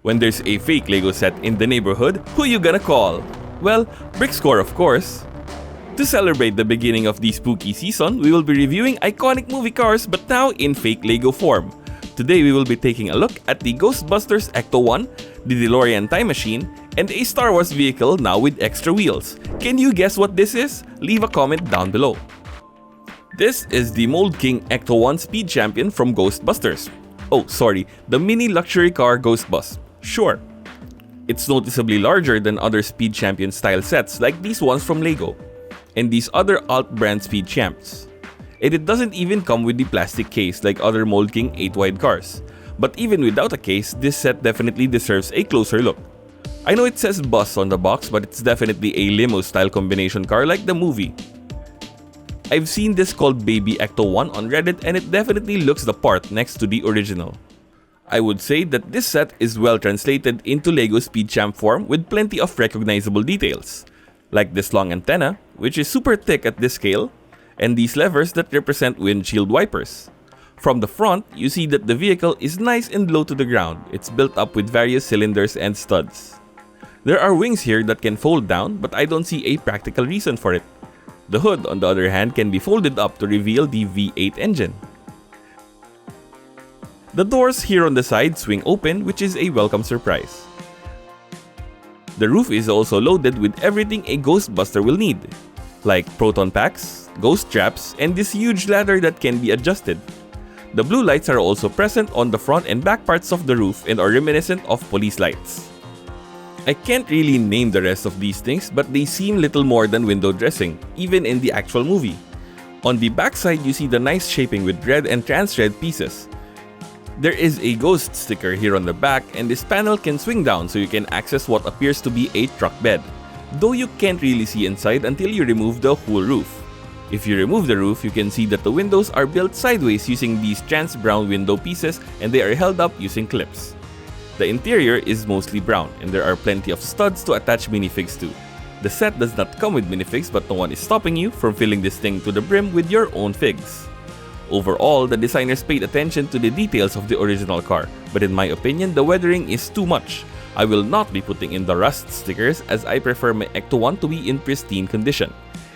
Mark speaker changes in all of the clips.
Speaker 1: When there's a fake Lego set in the neighborhood, who you gonna call? Well, BrickScore of course. To celebrate the beginning of the spooky season, we will be reviewing iconic movie cars but now in fake Lego form. Today we will be taking a look at the Ghostbusters Ecto-1, the DeLorean Time Machine, and a Star Wars vehicle now with extra wheels. Can you guess what this is? Leave a comment down below. This is the MouldKing Ecto-1 Speed Champion from Ghostbusters. Oh, sorry, the mini luxury car Ghostbus. Sure. It's noticeably larger than other Speed Champion style sets like these ones from Lego and these other alt-brand Speed Champs. And it doesn't even come with the plastic case like other MouldKing 8-wide cars. But even without a case, this set definitely deserves a closer look. I know it says bus on the box, but it's definitely a limo-style combination car like the movie. I've seen this called Baby Ecto-1 on Reddit and it definitely looks the part next to the original. I would say that this set is well translated into Lego Speed Champ form with plenty of recognizable details, like this long antenna, which is super thick at this scale, and these levers that represent windshield wipers. From the front, you see that the vehicle is nice and low to the ground. It's built up with various cylinders and studs. There are wings here that can fold down, but I don't see a practical reason for it. The hood, on the other hand, can be folded up to reveal the V8 engine. The doors here on the side swing open, which is a welcome surprise. The roof is also loaded with everything a Ghostbuster will need, like proton packs, ghost traps, and this huge ladder that can be adjusted. The blue lights are also present on the front and back parts of the roof and are reminiscent of police lights. I can't really name the rest of these things, but they seem little more than window dressing, even in the actual movie. On the back side, you see the nice shaping with red and trans red pieces. There is a ghost sticker here on the back, and this panel can swing down so you can access what appears to be a truck bed, though you can't really see inside until you remove the whole roof. If you remove the roof, you can see that the windows are built sideways using these trans brown window pieces and they are held up using clips. The interior is mostly brown and there are plenty of studs to attach minifigs to. The set does not come with minifigs, but no one is stopping you from filling this thing to the brim with your own figs. Overall, the designers paid attention to the details of the original car, but in my opinion, the weathering is too much. I will not be putting in the rust stickers as I prefer my Ecto-1 to be in pristine condition.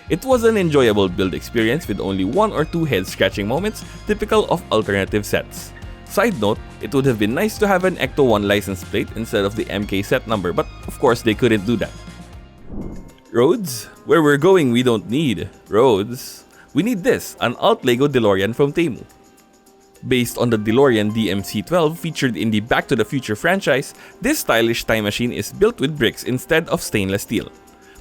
Speaker 1: It was an enjoyable build experience with only one or two head-scratching moments typical of alternative sets. Side note, it would have been nice to have an Ecto-1 license plate instead of the MK set number, but of course they couldn't do that. Roads? Where we're going we don't need roads. We need this, an alt Lego DeLorean from TEMU. Based on the DeLorean DMC-12 featured in the Back to the Future franchise, this stylish time machine is built with bricks instead of stainless steel.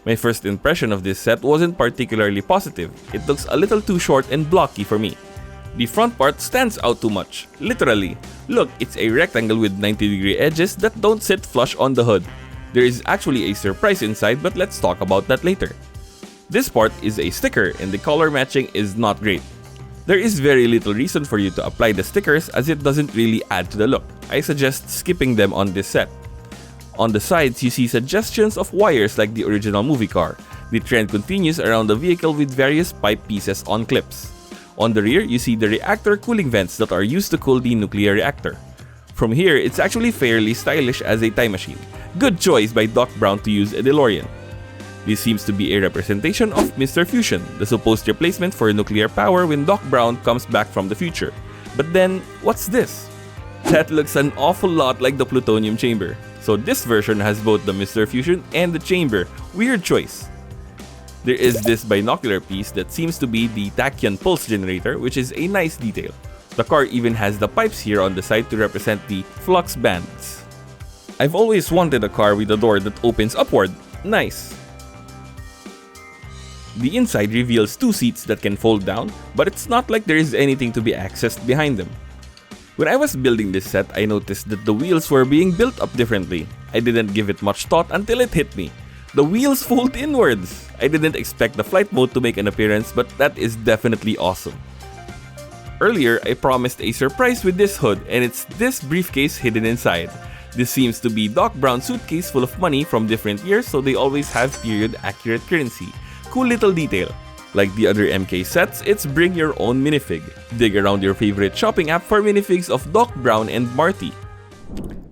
Speaker 1: My first impression of this set wasn't particularly positive. It looks a little too short and blocky for me. The front part stands out too much, literally. Look, it's a rectangle with 90-degree edges that don't sit flush on the hood. There is actually a surprise inside, but let's talk about that later. This part is a sticker and the color matching is not great. There is very little reason for you to apply the stickers as it doesn't really add to the look. I suggest skipping them on this set. On the sides, you see suggestions of wires like the original movie car. The trend continues around the vehicle with various pipe pieces on clips. On the rear, you see the reactor cooling vents that are used to cool the nuclear reactor. From here, it's actually fairly stylish as a time machine. Good choice by Doc Brown to use a DeLorean. This seems to be a representation of Mr. Fusion, the supposed replacement for nuclear power when Doc Brown comes back from the future. But then, what's this? That looks an awful lot like the plutonium chamber. So this version has both the Mr. Fusion and the chamber. Weird choice. There is this binocular piece that seems to be the tachyon pulse generator, which is a nice detail. The car even has the pipes here on the side to represent the flux bands. I've always wanted a car with a door that opens upward. Nice. The inside reveals two seats that can fold down, but it's not like there is anything to be accessed behind them. When I was building this set, I noticed that the wheels were being built up differently. I didn't give it much thought until it hit me. The wheels fold inwards! I didn't expect the flight mode to make an appearance, but that is definitely awesome. Earlier, I promised a surprise with this hood, and it's this briefcase hidden inside. This seems to be Doc Brown's suitcase full of money from different years, so they always have period-accurate currency. Cool little detail. Like the other MK sets, it's bring your own minifig. Dig around your favorite shopping app for minifigs of Doc Brown and Marty.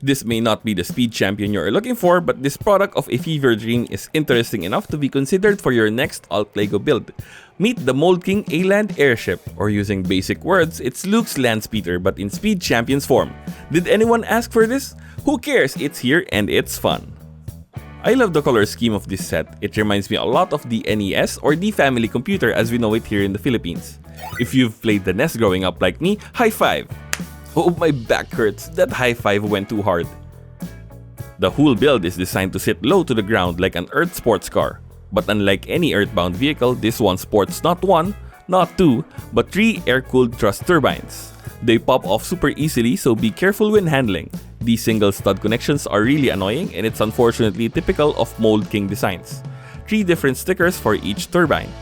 Speaker 1: This may not be the speed champion you're looking for, but this product of a fever dream is interesting enough to be considered for your next alt Lego build. Meet the MouldKing Aland Airship, or using basic words, it's Luke's land speeder but in speed champion's form. Did anyone ask for this? Who cares, it's here and it's fun. I love the color scheme of this set. It reminds me a lot of the NES or the family computer as we know it here in the Philippines. If you've played the NES growing up like me, high five! Oh, my back hurts. That high five went too hard. The whole build is designed to sit low to the ground like an Earth sports car. But unlike any earthbound vehicle, this one sports not one, not two, but 3 air-cooled thrust turbines. They pop off super easily, so be careful when handling. These single stud connections are really annoying, and it's unfortunately typical of MouldKing designs. 3 different stickers for each turbine.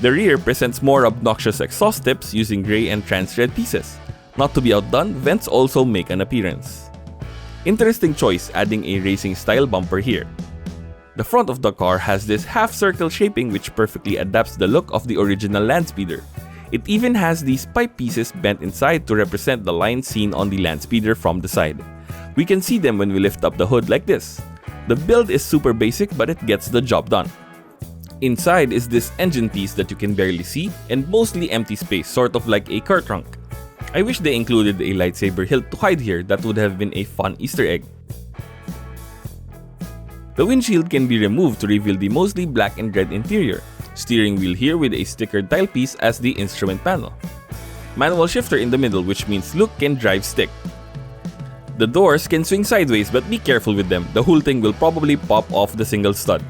Speaker 1: The rear presents more obnoxious exhaust tips using gray and trans red pieces. Not to be outdone, vents also make an appearance. Interesting choice adding a racing style bumper here. The front of the car has this half-circle shaping which perfectly adapts the look of the original land speeder. It even has these pipe pieces bent inside to represent the lines seen on the land speeder from the side. We can see them when we lift up the hood like this. The build is super basic but it gets the job done. Inside is this engine piece that you can barely see and mostly empty space, sort of like a car trunk. I wish they included a lightsaber hilt to hide here, that would have been a fun Easter egg. The windshield can be removed to reveal the mostly black and red interior. Steering wheel here with a stickered tilepiece as the instrument panel. Manual shifter in the middle, which means Luke can drive stick. The doors can swing sideways, but be careful with them. The whole thing will probably pop off the single stud.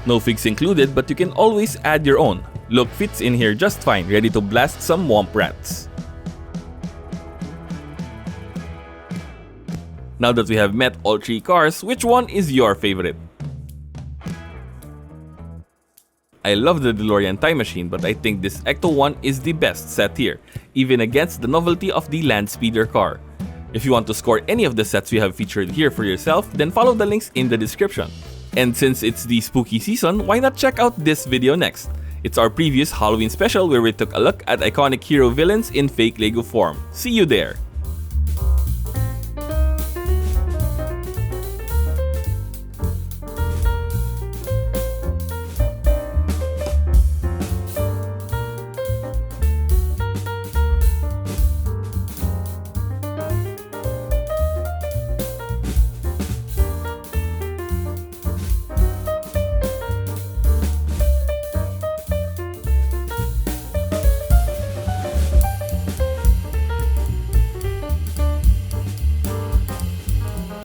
Speaker 1: No figs included, but you can always add your own. Luke fits in here just fine, ready to blast some womp rats. Now that we have met all 3 cars, which one is your favorite? I love the DeLorean Time Machine, but I think this Ecto one is the best set here, even against the novelty of the land speeder car. If you want to score any of the sets we have featured here for yourself, then follow the links in the description. And since it's the spooky season, why not check out this video next? It's our previous Halloween special where we took a look at iconic hero villains in fake Lego form. See you there!